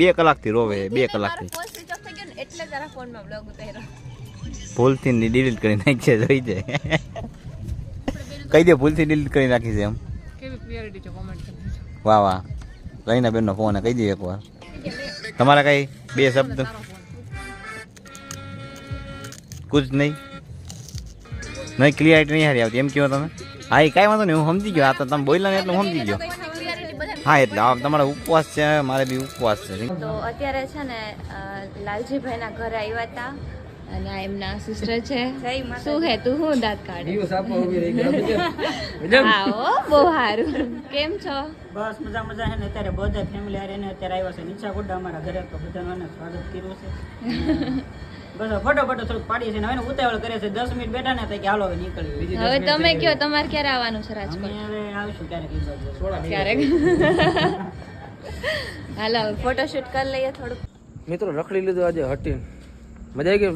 2 કલાકથી રોવે 2 કલાકથી. ફોન સ્વિચ ઓફ થઈ ગયો ને એટલે તારા ફોનમાં બ્લોગ ઉતાર્યો. ભૂલથી ડિલીટ કરી નાખી છે જોઈ જાય. કહી દે ભૂલથી ડિલીટ કરી નાખી છે એમ. કેવી ક્લિયરિટી છે કોમેન્ટ કરી. વાહ વાહ. રહીના બેનનો ફોન કહી દઈએ એકવાર. તમારા કઈ 2 શબ્દ કુછ નહીં ક્લિયરિટી નહીં હારી આવતી એમ કહો તમે. હા એ કાંઈ વાંધો નહીં હું સમજી ગયો. આ તો તમે બોલ્યા ને એટલે હું સમજી ગયો. હા એટલે તમારો ઉપવાસ છે મારે બી ઉપવાસ છે. તો અત્યારે છે ને લાલજીભાઈના ઘરે આવ્યા હતા અને આ એમના સિસ્ટર છે. શું હે તું હું દાંત કાઢે? હા ઓ બહુ સારું. કેમ છો? બસ મજા મજા છે ને. અત્યારે બધા ફેમિલી હારે ને અત્યારે આવ્યા છે નીચા ગોડા અમારા ઘરે. તો બધાનું સ્વાગત કર્યું છે. બસ ફટોફટ થોડુંક પાડીએ છે ને હવે ઉતાવળ કરે છે. 10 મિનિટ બેઠા ને કે હાલો હવે નીકળવી. હવે તમે કયો તમારે ક્યારે આવવાનું છે રાજકોટ? હવે આવીશું ક્યારેક. હાલો ફોટોશૂટ કરી લઈએ થોડુંક. મિત્રો રખડી લીધું આજે હટીને મજા આવી ગઈ.